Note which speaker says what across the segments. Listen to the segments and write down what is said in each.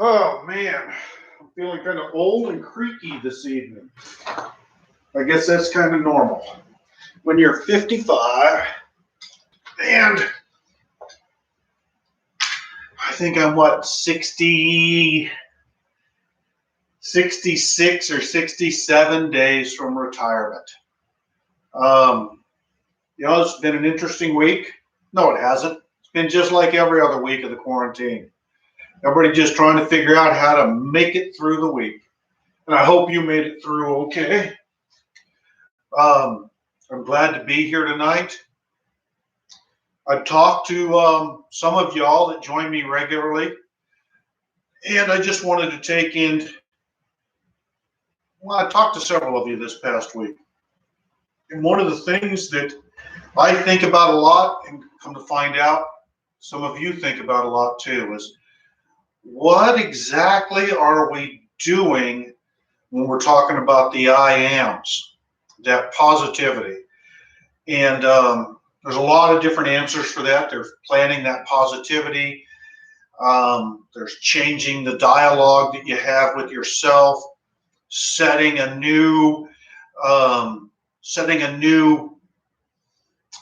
Speaker 1: Oh man, I'm feeling kind of old and creaky this evening. I guess that's kind of normal. When you're 55, and I think I'm 66 or 67 days from retirement. Um, it's been an interesting week. No, it hasn't. It's been just like every other week of the quarantine. Everybody just trying to figure out how to make it through the week. And I hope you made it through okay. I'm glad to be here tonight. I've talked to some of y'all that join me regularly, and I just wanted to take in. Well, I talked to several of you this past week, and one of the things that I think about a lot, and come to find out, some of you think about a lot too, is what exactly are we doing when we're talking about the I ams, that positivity? And there's a lot of different answers for that. There's planning that positivity. There's changing the dialogue that you have with yourself, setting a new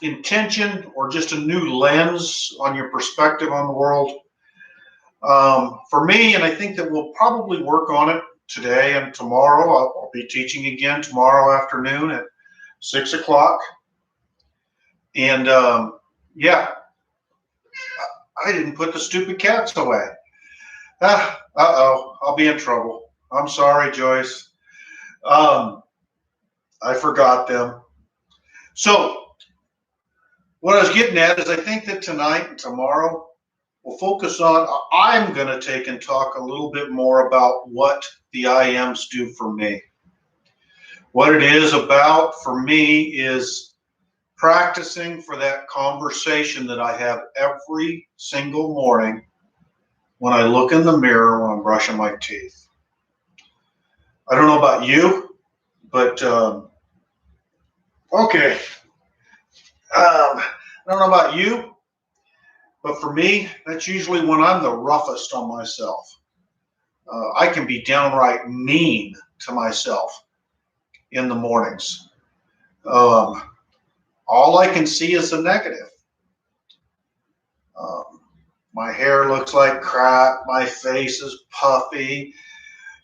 Speaker 1: intention or just a new lens on your perspective on the world. For me, and I think that we'll probably work on it today and tomorrow. I'll be teaching again tomorrow afternoon at 6 o'clock. And yeah, I didn't put the stupid cats away. Uh-oh, I'll be in trouble. I'm sorry, Joyce. I forgot them. So what I was getting at is I think that tonight and tomorrow we'll focus on, I'm going to take and talk a little bit more about what the I ams do for me. What it is about for me is practicing for that conversation that I have every single morning when I look in the mirror when I'm brushing my teeth. I don't know about you, but okay. I don't know about you, but for me, that's usually when I'm the roughest on myself. I can be downright mean to myself in the mornings. All I can see is the negative. My hair looks like crap. My face is puffy,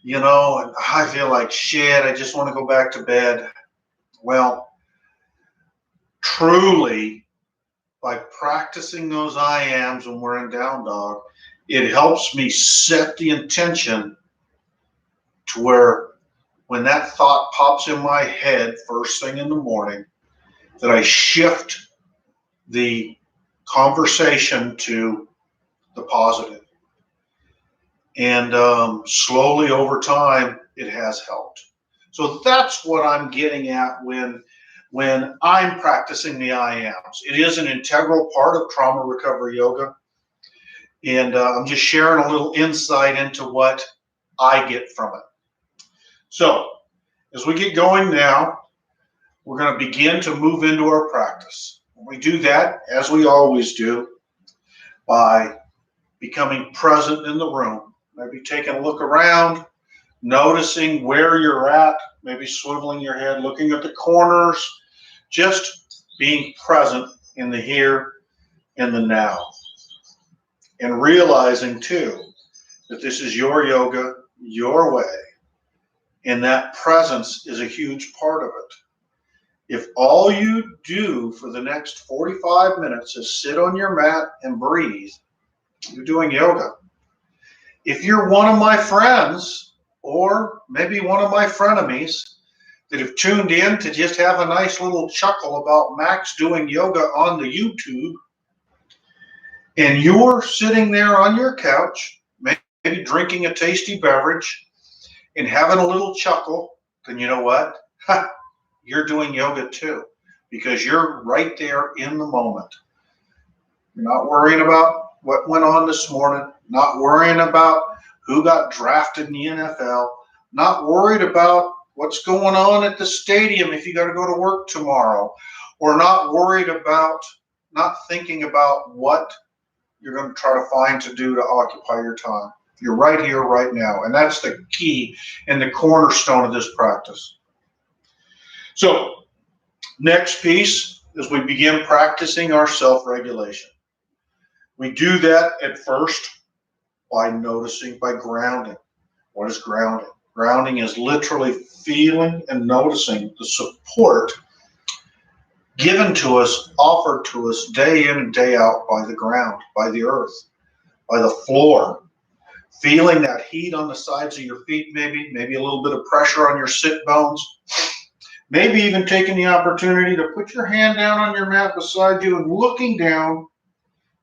Speaker 1: and I feel like shit. I just want to go back to bed. Well, truly, by practicing those I ams when we're in down dog, it helps me set the intention to where when that thought pops in my head first thing in the morning, that I shift the conversation to the positive. And slowly over time, it has helped. So that's what I'm getting at when I'm practicing the I ams. It is an integral part of trauma recovery yoga. And I'm just sharing a little insight into what I get from it. So as we get going now, we're going to begin to move into our practice. We do that, as we always do, by becoming present in the room. Maybe taking a look around, noticing where you're at, maybe swiveling your head, looking at the corners, just being present in the here and the now. And realizing, too, that this is your yoga, your way, and that presence is a huge part of it. If all you do for the next 45 minutes is sit on your mat and breathe, you're doing yoga. If you're one of my friends, or maybe one of my frenemies, that have tuned in to just have a nice little chuckle about Max doing yoga on the YouTube, and you're sitting there on your couch, maybe drinking a tasty beverage, and having a little chuckle, then you know what? You're doing yoga too, because you're right there in the moment. You're not worrying about what went on this morning, not worrying about who got drafted in the NFL, not worried about what's going on at the stadium if you got to go to work tomorrow, or not thinking about what you're going to try to find to do to occupy your time. You're right here, right now. And that's the key and the cornerstone of this practice. So, next piece is we begin practicing our self-regulation. We do that at first by noticing, by grounding. What is grounding? Grounding is literally feeling and noticing the support given to us, offered to us day in and day out by the ground, by the earth, by the floor. Feeling that heat on the sides of your feet, maybe a little bit of pressure on your sit bones. Maybe even taking the opportunity to put your hand down on your mat beside you and looking down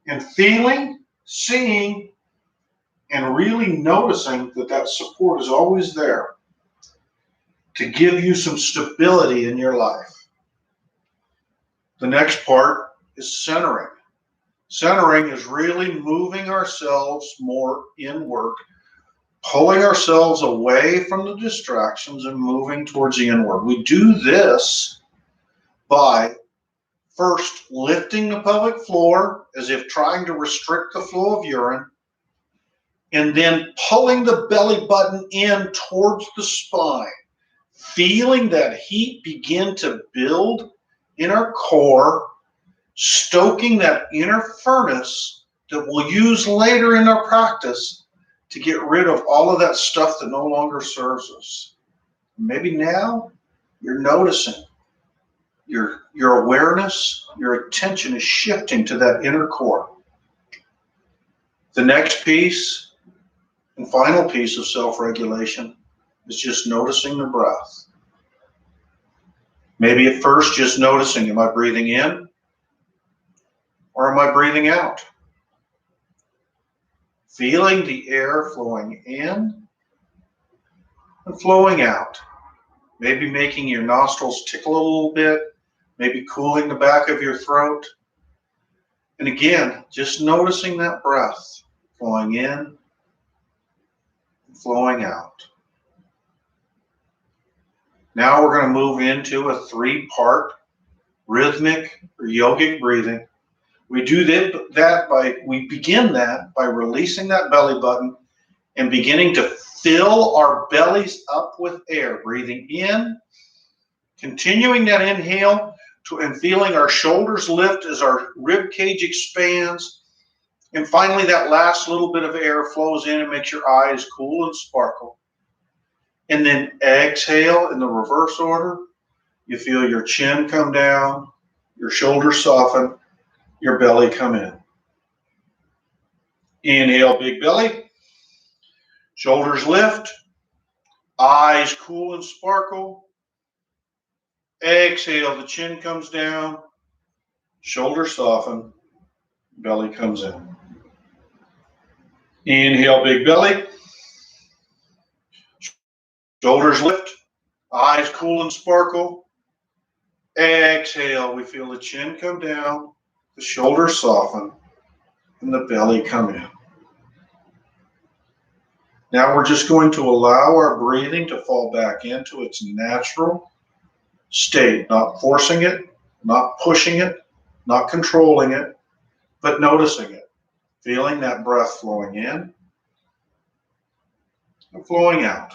Speaker 1: and feeling, seeing, and really noticing that that support is always there to give you some stability in your life. The next part is centering. Centering is really moving ourselves more inward, pulling ourselves away from the distractions and moving towards the inward. We do this by first lifting the pelvic floor as if trying to restrict the flow of urine, and then pulling the belly button in towards the spine, feeling that heat begin to build in our core, stoking that inner furnace that we'll use later in our practice to get rid of all of that stuff that no longer serves us. Maybe now you're noticing your awareness, your attention is shifting to that inner core. The next piece and final piece of self-regulation is just noticing the breath. Maybe at first just noticing, am I breathing in or am I breathing out? Feeling the air flowing in and flowing out. Maybe making your nostrils tickle a little bit, maybe cooling the back of your throat. And again, just noticing that breath flowing in and flowing out. Now we're going to move into a 3-part rhythmic or yogic breathing. We begin that by releasing that belly button and beginning to fill our bellies up with air, breathing in, continuing that inhale and feeling our shoulders lift as our rib cage expands. And finally, that last little bit of air flows in and makes your eyes cool and sparkle. And then exhale in the reverse order. You feel your chin come down, your shoulders soften, your belly come in. Inhale, big belly. Shoulders lift. Eyes cool and sparkle. Exhale, the chin comes down. Shoulders soften. Belly comes in. Inhale, big belly. Shoulders lift. Eyes cool and sparkle. Exhale, we feel the chin come down. The shoulders soften. And the belly come in. Now we're just going to allow our breathing to fall back into its natural state, not forcing it, not pushing it, not controlling it, but noticing it, feeling that breath flowing in and flowing out.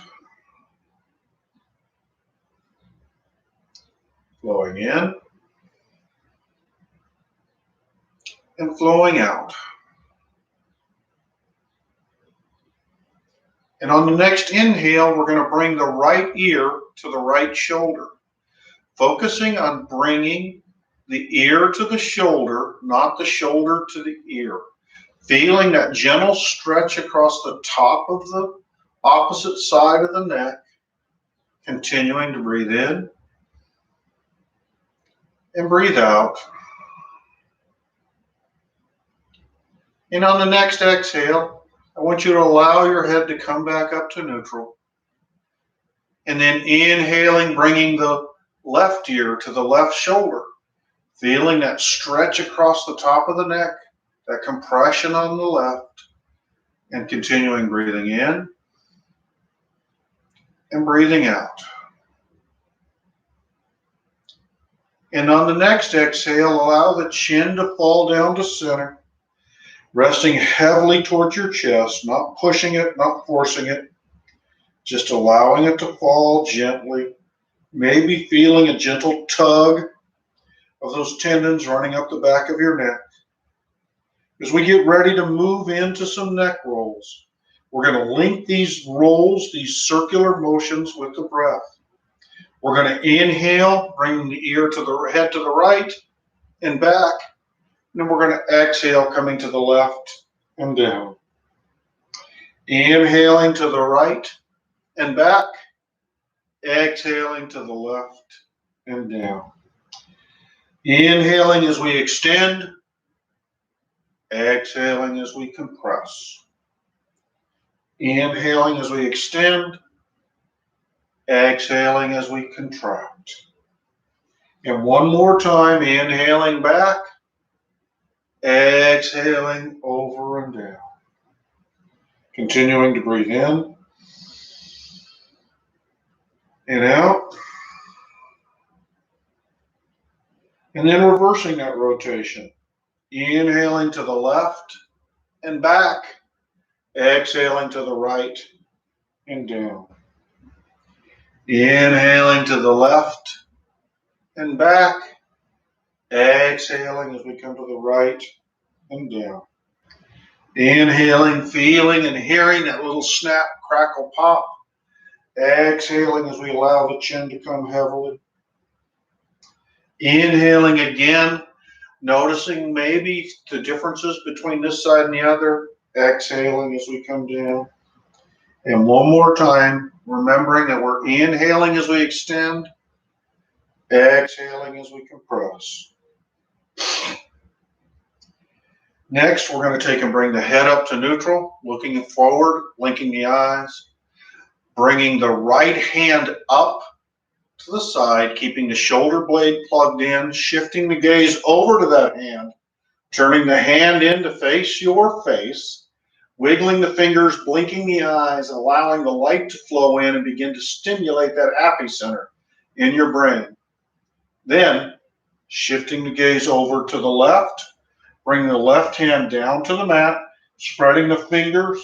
Speaker 1: Flowing in and flowing out. And on the next inhale, we're going to bring the right ear to the right shoulder, focusing on bringing the ear to the shoulder, not the shoulder to the ear. Feeling that gentle stretch across the top of the opposite side of the neck, continuing to breathe in and breathe out. And on the next exhale, I want you to allow your head to come back up to neutral. And then inhaling, bringing the left ear to the left shoulder. Feeling that stretch across the top of the neck, that compression on the left. And continuing breathing in and breathing out. And on the next exhale, allow the chin to fall down to center. Resting heavily towards your chest, not pushing it, not forcing it, just allowing it to fall gently, maybe feeling a gentle tug of those tendons running up the back of your neck. As we get ready to move into some neck rolls, we're going to link these rolls, these circular motions with the breath. We're going to inhale, bringing the head to the right and back. And then we're going to exhale, coming to the left and down. Inhaling to the right and back. Exhaling to the left and down. Inhaling as we extend. Exhaling as we compress. Inhaling as we extend. Exhaling as we contract. And one more time, inhaling back. Exhaling over and down. Continuing to breathe in and out. And then reversing that rotation. Inhaling to the left and back. Exhaling to the right and down. Inhaling to the left and back. Exhaling as we come to the right and down. Inhaling, feeling and hearing that little snap, crackle, pop. Exhaling as we allow the chin to come heavily. Inhaling again, noticing maybe the differences between this side and the other. Exhaling as we come down. And one more time, remembering that we're inhaling as we extend, exhaling as we compress. Next, we're going to take and bring the head up to neutral, looking forward, blinking the eyes, bringing the right hand up to the side, keeping the shoulder blade plugged in, shifting the gaze over to that hand, turning the hand in to face your face, wiggling the fingers, blinking the eyes, allowing the light to flow in and begin to stimulate that happy center in your brain. Then, shifting the gaze over to the left, bring the left hand down to the mat, spreading the fingers,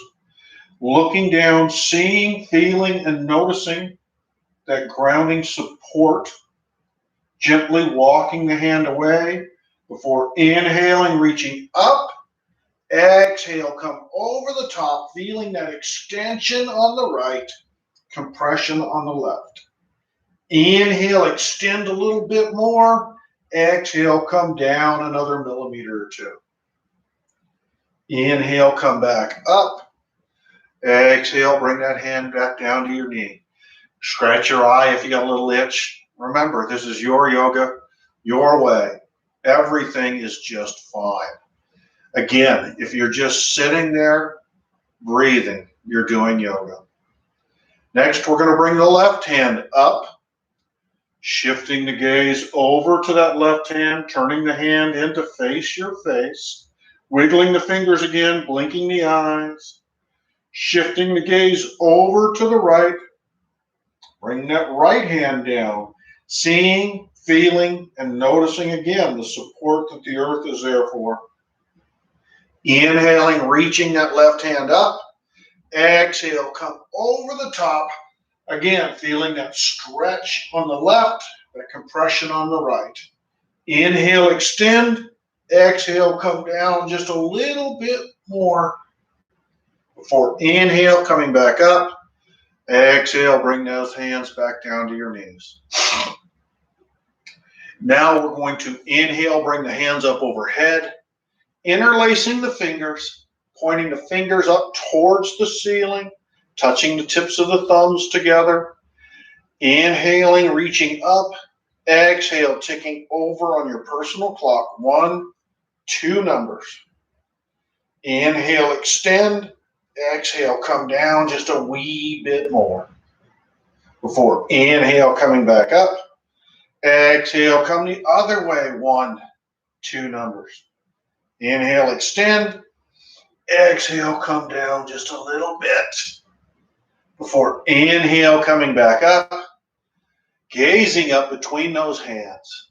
Speaker 1: looking down, seeing, feeling, and noticing that grounding support, gently walking the hand away before inhaling, reaching up. Exhale, come over the top, feeling that extension on the right, compression on the left. Inhale, extend a little bit more. Exhale, come down another millimeter or two. Inhale, come back up. Exhale, bring that hand back down to your knee. Scratch your eye if you got a little itch. Remember, this is your yoga, your way. Everything is just fine. Again, if you're just sitting there, breathing, you're doing yoga. Next, we're going to bring the left hand up, shifting the gaze over to that left hand, turning the hand in to face your face, wiggling the fingers again, blinking the eyes, shifting the gaze over to the right, bring that right hand down, seeing, feeling, and noticing again the support that the earth is there for. Inhaling, reaching that left hand up. Exhale, come over the top. Again, feeling that stretch on the left, that compression on the right. Inhale, extend. Exhale, come down just a little bit more before inhale, coming back up. Exhale, bring those hands back down to your knees. Now we're going to inhale, bring the hands up overhead, interlacing the fingers, pointing the fingers up towards the ceiling, touching the tips of the thumbs together. Inhaling, reaching up. Exhale, ticking over on your personal clock. 1, 2 numbers. Inhale, extend. Exhale, come down just a wee bit more before inhale, coming back up. Exhale, come the other way. 1, 2 numbers. Inhale, extend. Exhale, come down just a little bit before inhale, coming back up, gazing up between those hands,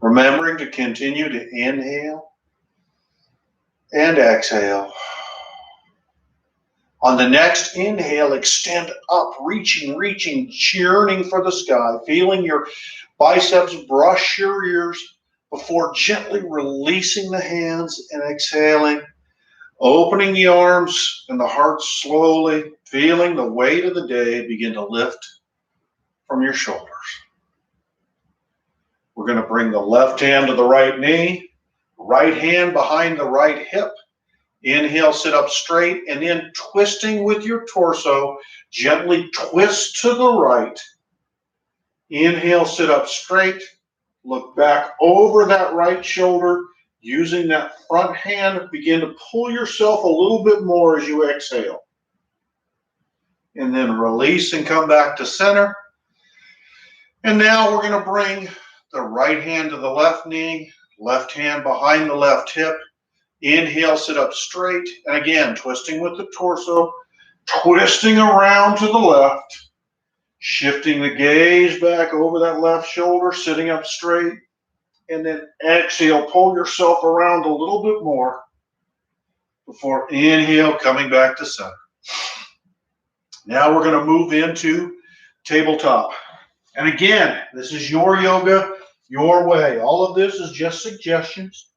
Speaker 1: remembering to continue to inhale, and exhale. On the next inhale, extend up, reaching, yearning for the sky, feeling your biceps brush your ears before gently releasing the hands and exhaling, opening the arms and the heart slowly, feeling the weight of the day begin to lift from your shoulders. We're going to bring the left hand to the right knee, right hand behind the right hip. Inhale, sit up straight, and then twisting with your torso, gently twist to the right. Inhale, sit up straight, look back over that right shoulder, using that front hand, begin to pull yourself a little bit more as you exhale. And then release and come back to center. And now we're going to bring the right hand to the left knee, left hand behind the left hip. Inhale, sit up straight, and again, twisting with the torso, twisting around to the left, shifting the gaze back over that left shoulder, sitting up straight, and then exhale, pull yourself around a little bit more before inhale, coming back to center. Now we're going to move into tabletop. And again, this is your yoga, your way. All of this is just suggestions.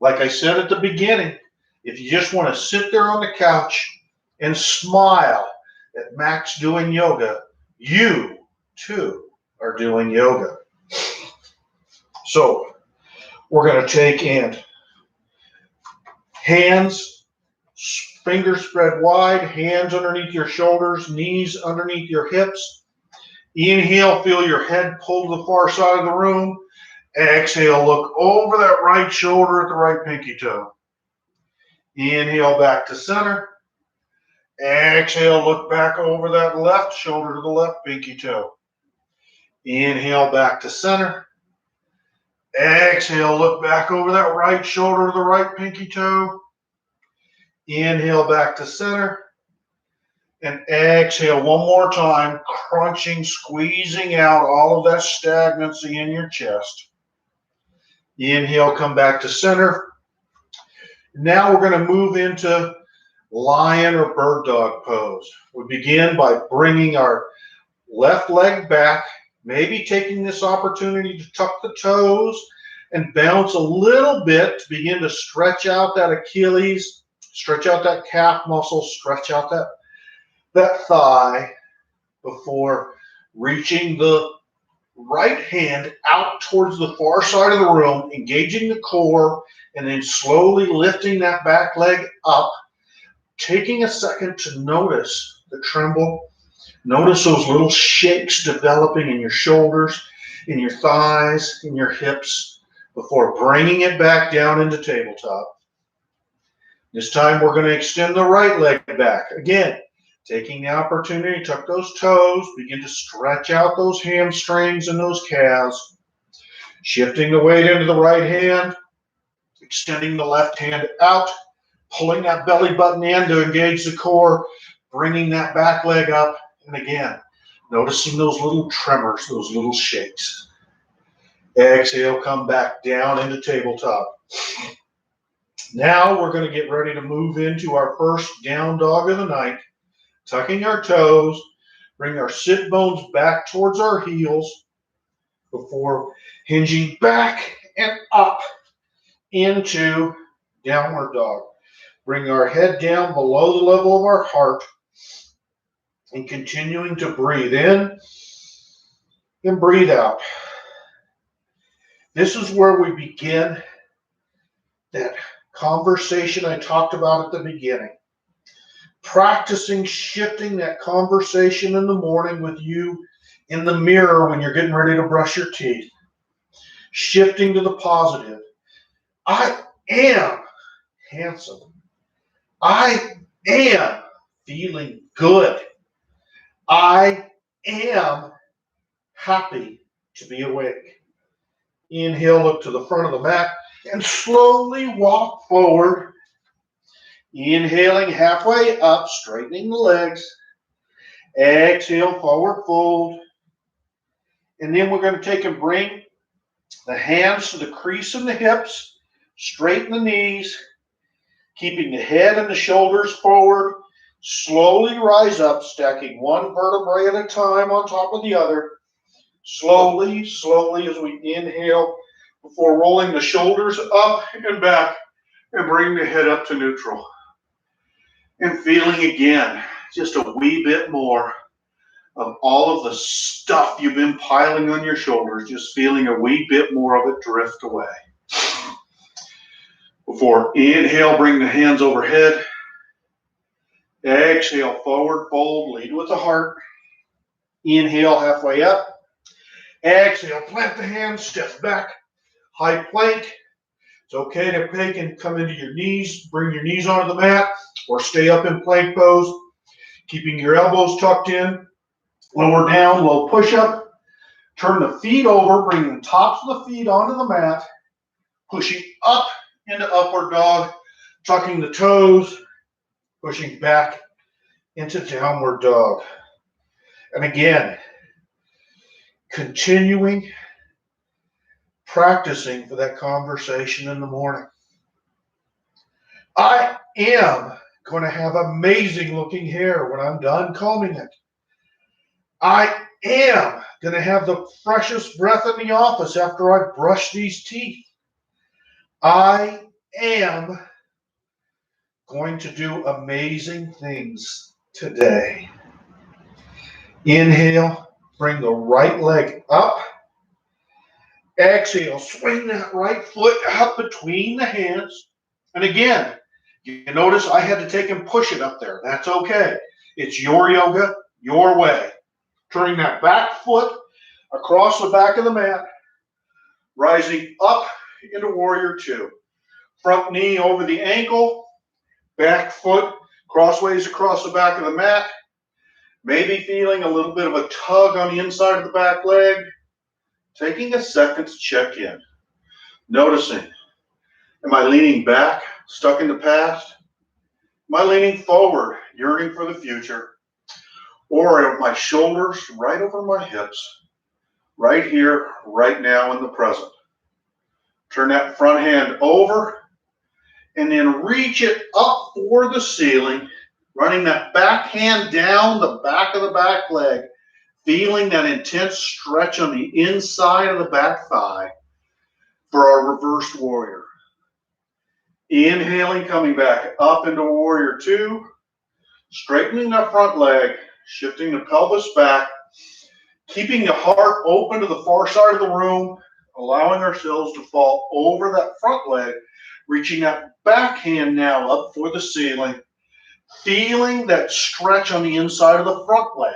Speaker 1: Like I said at the beginning, if you just want to sit there on the couch and smile at Max doing yoga, you too are doing yoga. So we're going to take in hands, fingers spread wide, hands underneath your shoulders, knees underneath your hips. Inhale, feel your head pull to the far side of the room. Exhale, look over that right shoulder at the right pinky toe. Inhale, back to center. Exhale, look back over that left shoulder to the left pinky toe. Inhale, back to center. Exhale, look back over that right shoulder to the right pinky toe. Inhale, back to center. And exhale one more time, crunching, squeezing out all of that stagnancy in your chest. Inhale, come back to center. Now we're going to move into lion or bird dog pose. We begin by bringing our left leg back, maybe taking this opportunity to tuck the toes and bounce a little bit to begin to stretch out that Achilles, stretch out that calf muscle, stretch out that thigh before reaching the right hand out towards the far side of the room, engaging the core, and then slowly lifting that back leg up, taking a second to notice the tremble. Notice those little shakes developing in your shoulders, in your thighs, in your hips, before bringing it back down into tabletop. This time we're going to extend the right leg back. Again, taking the opportunity, tuck those toes, begin to stretch out those hamstrings and those calves. Shifting the weight into the right hand, extending the left hand out, pulling that belly button in to engage the core, bringing that back leg up, and again, noticing those little tremors, those little shakes. Exhale, come back down into tabletop. Now we're going to get ready to move into our first down dog of the night. Tucking our toes, bring our sit bones back towards our heels before hinging back and up into downward dog. Bring our head down below the level of our heart and continuing to breathe in and breathe out. This is where we begin that conversation I talked about at the beginning. Practicing shifting that conversation in the morning with you in the mirror when you're getting ready to brush your teeth. Shifting to the positive. I am handsome. I am feeling good. I am happy to be awake. Inhale, look to the front of the mat and slowly walk forward. Inhaling halfway up, straightening the legs. Exhale, forward fold. And then we're going to take and bring the hands to the crease in the hips, straighten the knees, keeping the head and the shoulders forward. Slowly rise up, stacking one vertebrae at a time on top of the other. Slowly, slowly as we inhale before rolling the shoulders up and back and bring the head up to neutral. And feeling again just a wee bit more of all of the stuff you've been piling on your shoulders, just feeling a wee bit more of it drift away. Before inhale, bring the hands overhead. Exhale, forward fold, lead with the heart. Inhale, halfway up. Exhale, plant the hands, step back. High plank. It's okay to take and come into your knees, bring your knees onto the mat, or stay up in plank pose, keeping your elbows tucked in. Lower down, low push-up. Turn the feet over, bring the tops of the feet onto the mat, pushing up into upward dog, tucking the toes, pushing back into downward dog. And again, continuing practicing for that conversation in the morning. I am going to have amazing looking hair when I'm done combing it. I am going to have the freshest breath in the office after I brush these teeth. I am going to do amazing things today. Inhale, bring the right leg up. Exhale, swing that right foot up between the hands. And again, you notice I had to take and push it up there. That's okay. It's your yoga, your way. Turning that back foot across the back of the mat, rising up into warrior two. Front knee over the ankle, back foot crossways across the back of the mat. Maybe feeling a little bit of a tug on the inside of the back leg. Taking a second to check in. Noticing, am I leaning back, stuck in the past? Am I leaning forward, yearning for the future? Or are my shoulders right over my hips, right here, right now in the present? Turn that front hand over and then reach it up for the ceiling, running that back hand down the back of the back leg, feeling that intense stretch on the inside of the back thigh for our reversed warrior. Inhaling, coming back up into warrior two, straightening that front leg, shifting the pelvis back, keeping the heart open to the far side of the room, allowing ourselves to fall over that front leg, reaching that back hand now up for the ceiling, feeling that stretch on the inside of the front leg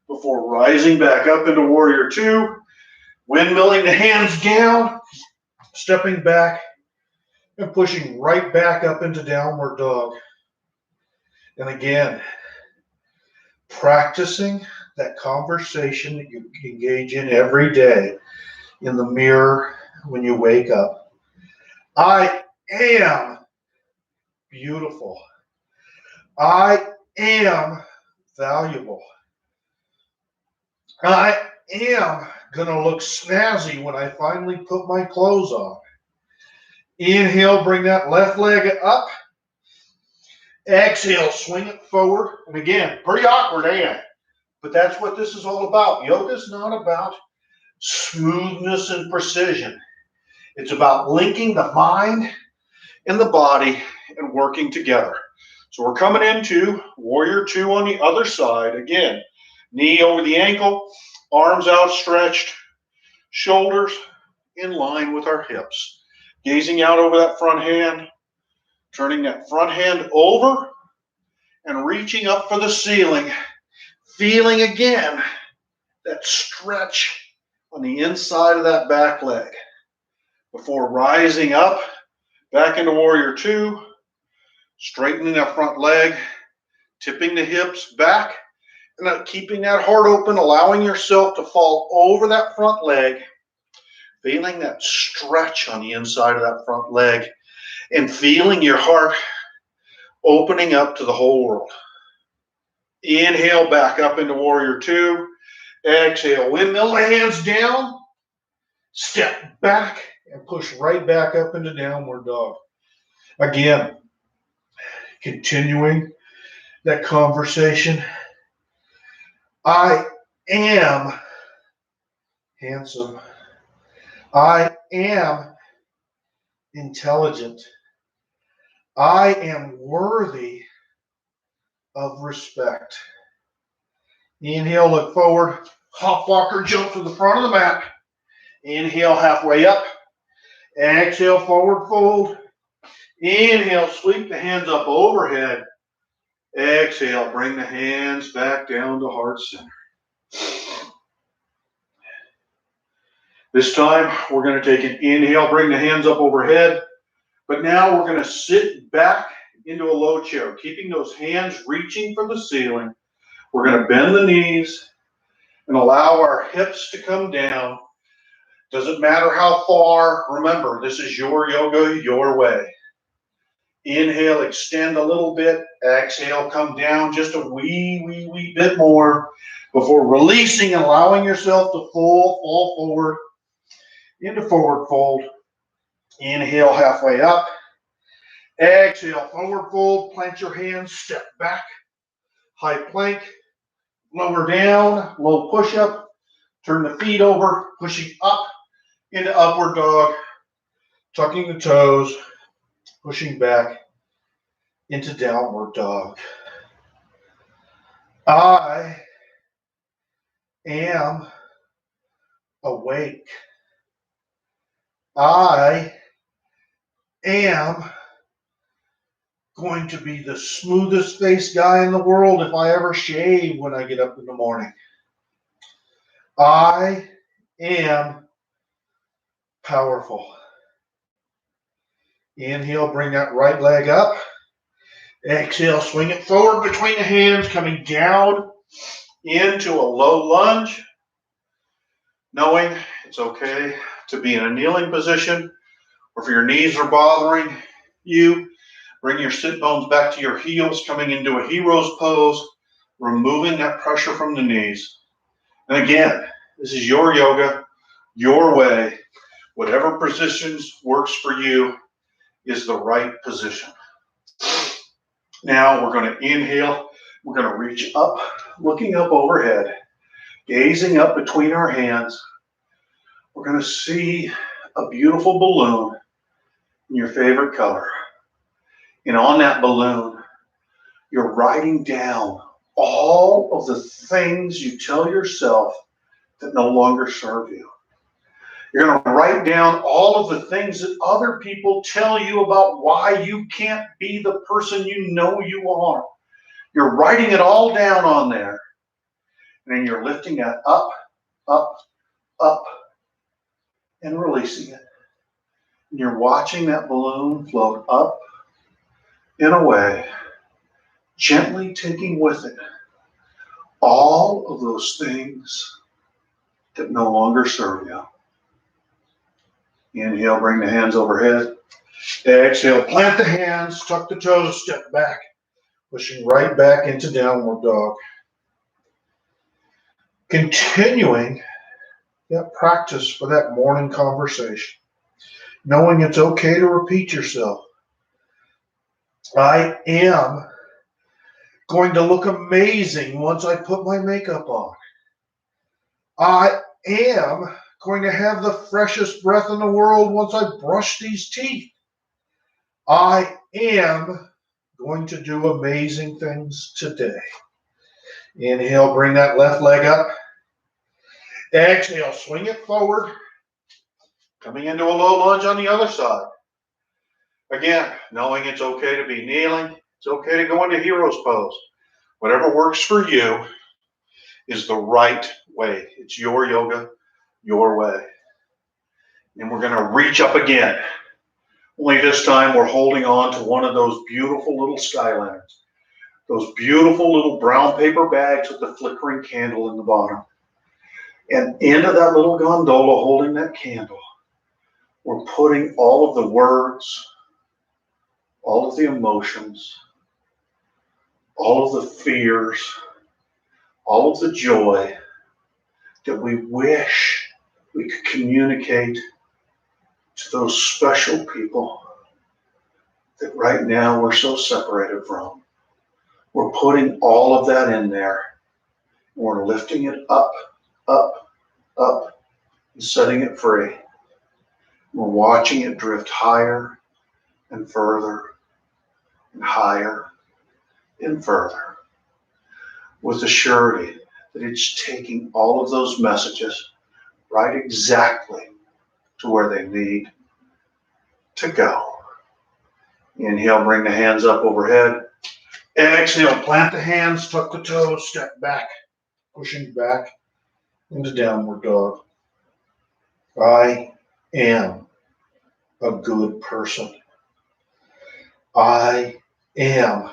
Speaker 1: before rising back up into warrior two, windmilling the hands down, stepping back and pushing right back up into downward dog. And again, practicing that conversation that you engage in every day in the mirror when you wake up. I am beautiful. I am valuable. I am going to look snazzy when I finally put my clothes on. Inhale, bring that left leg up. Exhale, swing it forward. And again, pretty awkward, ain't it? But that's what this is all about. Yoga is not about smoothness and precision. It's about linking the mind and the body and working together. So we're coming into warrior two on the other side. Again, knee over the ankle, arms outstretched, shoulders in line with our hips. Gazing out over that front hand, turning that front hand over and reaching up for the ceiling, feeling again that stretch on the inside of that back leg before rising up back into warrior two, straightening that front leg, tipping the hips back, and keeping that heart open, allowing yourself to fall over that front leg, feeling that stretch on the inside of that front leg, and feeling your heart opening up to the whole world. Inhale back up into warrior two. Exhale, windmill the hands down, step back and push right back up into downward dog. Again, continuing that conversation. I am handsome. I am intelligent. I am worthy of respect. Inhale, look forward. Hop walker, jump to the front of the mat. Inhale, halfway up. Exhale, forward fold. Inhale, sweep the hands up overhead. Exhale, bring the hands back down to heart center. This time, we're going to take an inhale, bring the hands up overhead. But now we're going to sit back into a low chair, keeping those hands reaching for the ceiling. We're going to bend the knees and allow our hips to come down. Doesn't matter how far. Remember, this is your yoga, your way. Inhale, extend a little bit. Exhale, come down just a wee bit more before releasing and allowing yourself to fall forward into forward fold. Inhale, halfway up. Exhale, forward fold. Plant your hands, step back. High plank, lower down, low push-up. Turn the feet over, pushing up into upward dog. Tucking the toes, pushing back into downward dog. I am awake. I am going to be the smoothest faced guy in the world if I ever shave when I get up in the morning. I am powerful. Inhale, bring that right leg up. Exhale, swing it forward between the hands, coming down into a low lunge. Knowing it's okay to be in a kneeling position, or if your knees are bothering you, bring your sit bones back to your heels, coming into a hero's pose, removing that pressure from the knees. And again, this is your yoga, your way. Whatever positions works for you is the right position. Now we're going to inhale. We're going to reach up, looking up overhead, gazing up between our hands. We're going to see a beautiful balloon in your favorite color. And on that balloon, you're writing down all of the things you tell yourself that no longer serve you. You're going to write down all of the things that other people tell you about why you can't be the person you know you are. You're writing it all down on there. And then you're lifting it up, up, up, and releasing it. And you're watching that balloon float up and away, gently taking with it all of those things that no longer serve you. Inhale, bring the hands overhead. Exhale, plant the hands, tuck the toes, step back, pushing right back into downward dog. Continuing that practice for that morning conversation, knowing it's okay to repeat yourself. I am going to look amazing once I put my makeup on. I am going to have the freshest breath in the world once I brush these teeth. I am going to do amazing things today. Inhale, bring that left leg up. Exhale, swing it forward. Coming into a low lunge on the other side. Again, knowing it's okay to be kneeling. It's okay to go into hero's pose. Whatever works for you is the right way. It's your yoga, your way. And we're going to reach up again. Only this time we're holding on to one of those beautiful little sky lanterns. Those beautiful little brown paper bags with the flickering candle in the bottom. And into that little gondola holding that candle, we're putting all of the words, all of the emotions, all of the fears, all of the joy that we wish we could communicate to those special people that right now we're so separated from. We're putting all of that in there. We're lifting it up, up, up, and setting it free. We're watching it drift higher and further and higher and further, with the surety that it's taking all of those messages right exactly to where they need to go. Inhale, bring the hands up overhead. Exhale, plant the hands, tuck the toes, step back, pushing back into downward dog. I am a good person. I am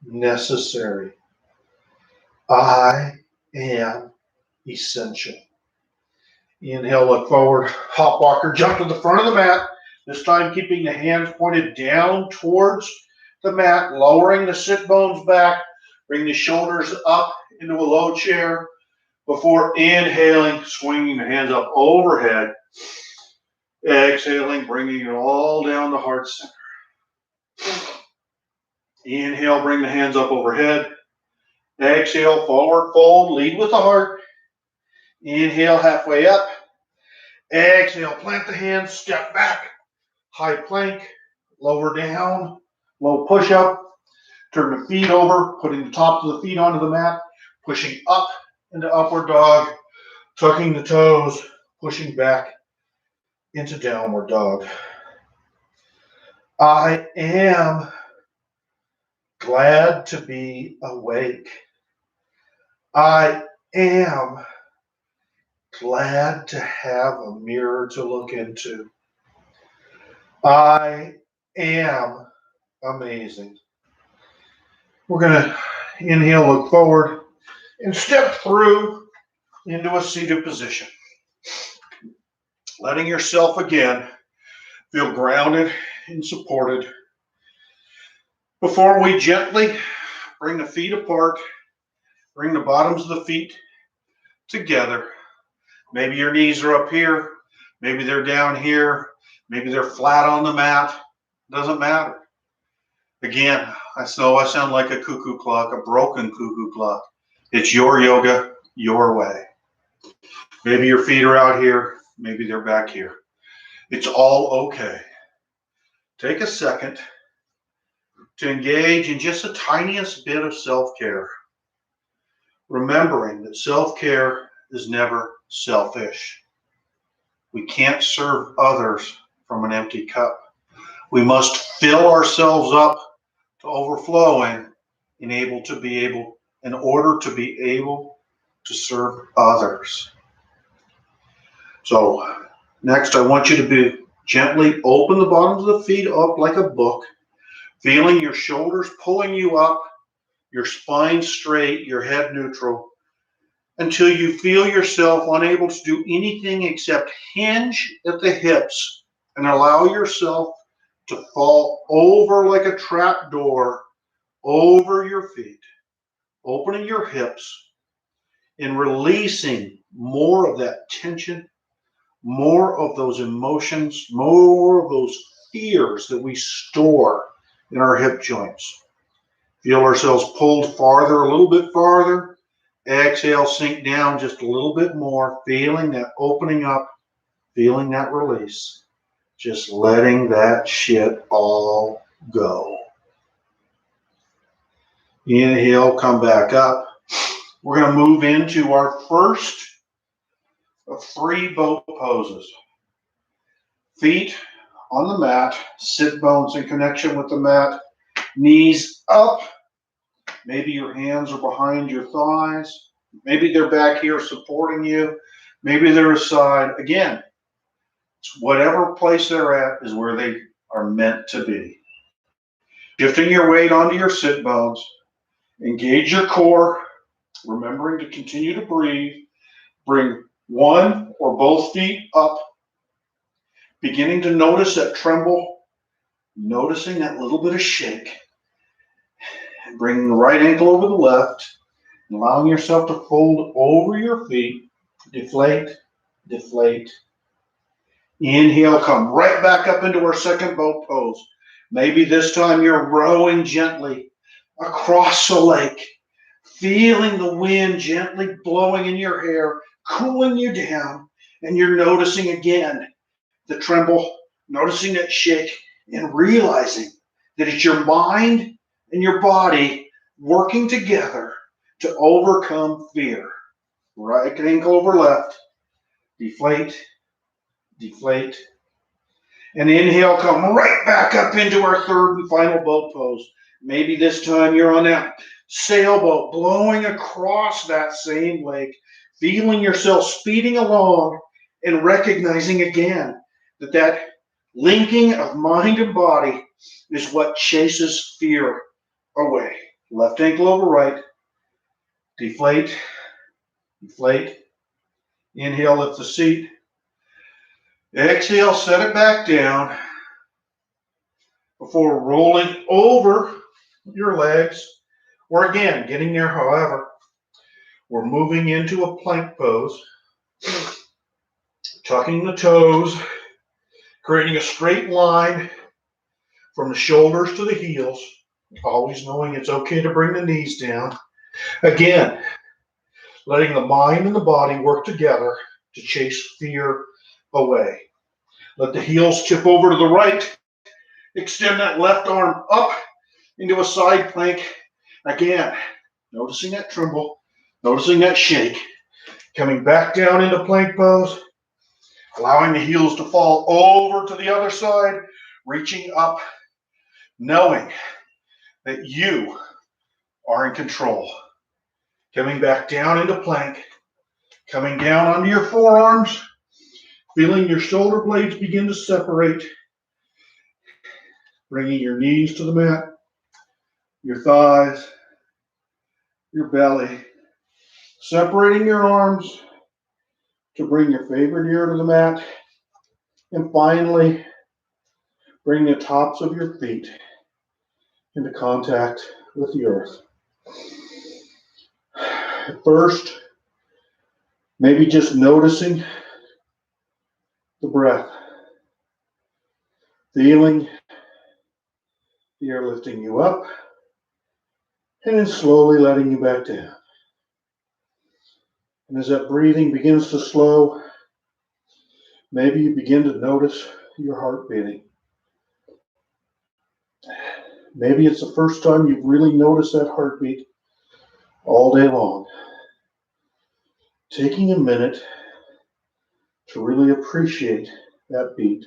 Speaker 1: necessary. I am essential. Inhale, look forward, hop walker, jump to the front of the mat. This time keeping the hands pointed down towards the mat, lowering the sit bones back. Bring the shoulders up into a low chair before inhaling, swinging the hands up overhead. Exhaling, bringing it all down the heart center. Inhale, bring the hands up overhead. Exhale, forward fold, lead with the heart. Inhale, halfway up. Exhale, plant the hands, step back. High plank, lower down, low push up. Turn the feet over, putting the tops of the feet onto the mat, pushing up into upward dog, tucking the toes, pushing back into downward dog. I am glad to be awake. I am glad to have a mirror to look into. I am amazing. We're going to inhale, look forward, and step through into a seated position. Letting yourself again feel grounded and supported. Before we gently bring the feet apart, bring the bottoms of the feet together. Maybe your knees are up here, maybe they're down here, maybe they're flat on the mat. Doesn't matter. Again, I know I sound like a cuckoo clock, a broken cuckoo clock. It's your yoga, your way. Maybe your feet are out here, maybe they're back here. It's all okay. Take a second to engage in just the tiniest bit of self-care. Remembering that self-care is never selfish. We can't serve others from an empty cup. We must fill ourselves up to overflowing in order to be able to serve others. So next, I want you to gently open the bottoms of the feet up like a book, feeling your shoulders pulling you up, your spine straight, your head neutral, until you feel yourself unable to do anything except hinge at the hips and allow yourself to fall over like a trap door over your feet, opening your hips and releasing more of that tension, more of those emotions, more of those fears that we store in our hip joints. Feel ourselves pulled farther, a little bit farther. Exhale, sink down just a little bit more, feeling that opening up, feeling that release. Just letting that shit all go. Inhale, come back up. We're going to move into our first of 3 boat poses. Feet on the mat, sit bones in connection with the mat, knees up. Maybe your hands are behind your thighs. Maybe they're back here supporting you. Maybe they're aside. Again, whatever place they're at is where they are meant to be. Shifting your weight onto your sit bones. Engage your core, remembering to continue to breathe. Bring one or both feet up. Beginning to notice that tremble. Noticing that little bit of shake. And bringing the right ankle over the left. And allowing yourself to fold over your feet. Deflate, deflate. Inhale, come right back up into our second boat pose. Maybe this time you're rowing gently across a lake, feeling the wind gently blowing in your hair, cooling you down, and you're noticing again the tremble, noticing that shake, and realizing that it's your mind and your body working together to overcome fear. Right ankle over left, deflate, deflate, and inhale, come right back up into our third and final boat pose. Maybe this time you're on that sailboat blowing across that same lake, feeling yourself speeding along and recognizing again that linking of mind and body is what chases fear away. Left ankle over right, deflate, deflate, inhale, lift the seat, exhale, set it back down before rolling over your legs, or again, getting there however. We're moving into a plank pose, tucking the toes, creating a straight line from the shoulders to the heels, always knowing it's okay to bring the knees down. Again, letting the mind and the body work together to chase fear away. Let the heels tip over to the right. Extend that left arm up into a side plank. Again, noticing that tremble, noticing that shake. Coming back down into plank pose. Allowing the heels to fall over to the other side. Reaching up, knowing that you are in control. Coming back down into plank. Coming down onto your forearms. Feeling your shoulder blades begin to separate. Bringing your knees to the mat. Your thighs. Your belly. Separating your arms to bring your favorite ear to the mat. And finally, bring the tops of your feet into contact with the earth. At first, maybe just noticing the breath, feeling the air lifting you up, and then slowly letting you back down. And as that breathing begins to slow, maybe you begin to notice your heart beating. Maybe it's the first time you've really noticed that heartbeat all day long. Taking a minute to really appreciate that beat,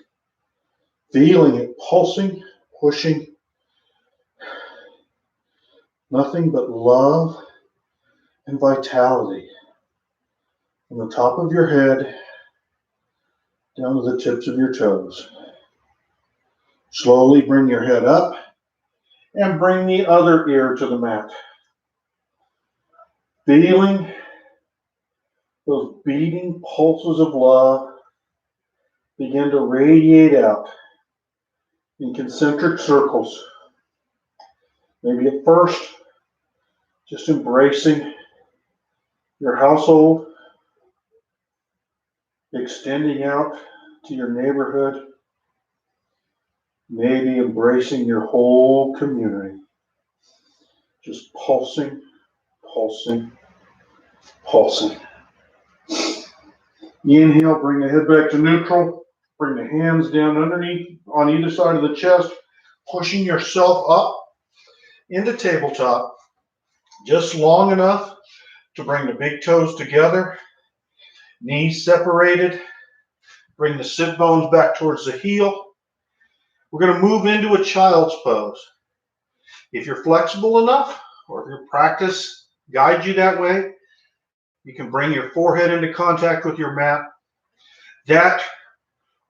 Speaker 1: feeling it pulsing, pushing, nothing but love and vitality from the top of your head down to the tips of your toes. Slowly bring your head up and bring the other ear to the mat. Feeling those beating pulses of love begin to radiate out in concentric circles. Maybe at first, just embracing your household, extending out to your neighborhood, maybe embracing your whole community. Just pulsing, pulsing, pulsing. Inhale, bring the head back to neutral. Bring the hands down underneath on either side of the chest, pushing yourself up into tabletop, just long enough to bring the big toes together, knees separated. Bring the sit bones back towards the heel. We're going to move into a child's pose. If you're flexible enough, or if your practice guides you that way, you can bring your forehead into contact with your mat.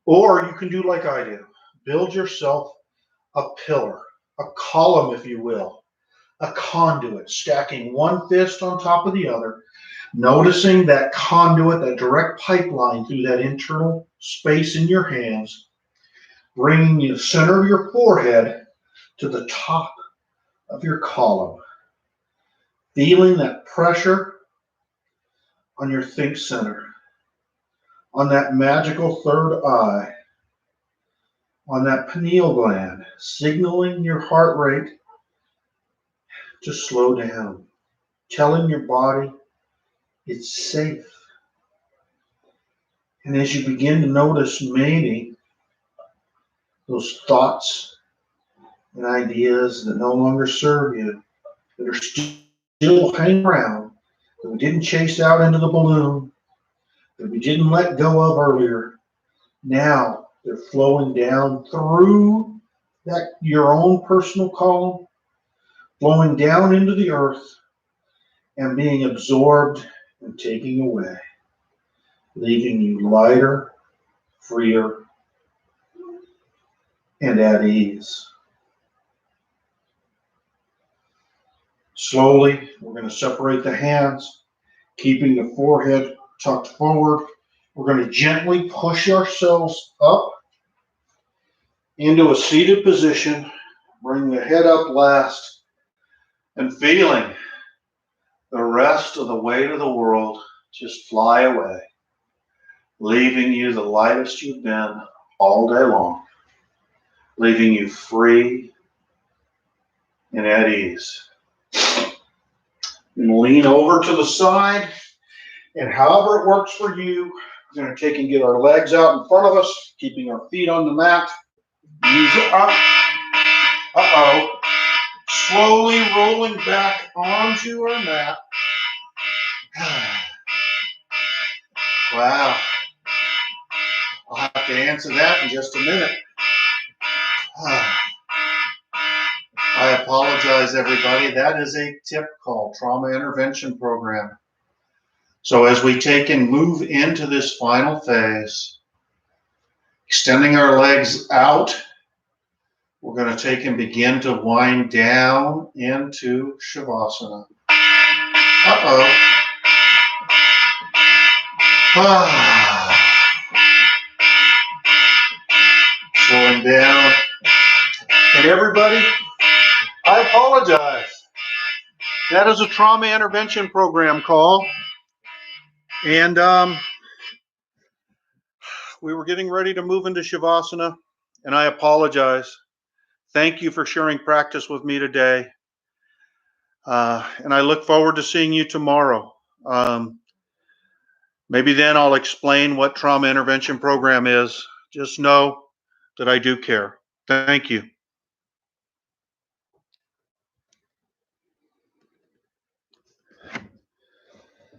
Speaker 1: Or you can do like I do. Build yourself a pillar, a column, if you will, a conduit, stacking one fist on top of the other, noticing that conduit, that direct pipeline through that internal space in your hands, bringing the center of your forehead to the top of your column, feeling that pressure on your think center, on that magical third eye, on that pineal gland, signaling your heart rate to slow down, telling your body it's safe. And as you begin to notice maybe those thoughts and ideas that no longer serve you, that are still hanging around, that we didn't chase out into the balloon, that we didn't let go of earlier, now they're flowing down through that your own personal column, flowing down into the earth and being absorbed and taken away, leaving you lighter, freer, and at ease. Slowly, we're going to separate the hands, keeping the forehead tucked forward. We're going to gently push ourselves up into a seated position. Bring the head up last and feeling the rest of the weight of the world just fly away, leaving you the lightest you've been all day long, leaving you free and at ease. And lean over to the side, and however it works for you, we're going to take and get our legs out in front of us, keeping our feet on the mat. Knees up. Uh-oh. Slowly rolling back onto our mat. Wow. I'll have to answer that in just a minute. I apologize, everybody. That is a tip called Trauma Intervention Program. So as we take and move into this final phase, extending our legs out, we're going to take and begin to wind down into Shavasana. Uh-oh. Slowing down. And everybody, I apologize. That is a trauma intervention program call. And we were getting ready to move into Shavasana, and I apologize. Thank you for sharing practice with me today. And I look forward to seeing you tomorrow. Maybe then I'll explain what trauma intervention program is. Just know that I do care. Thank you.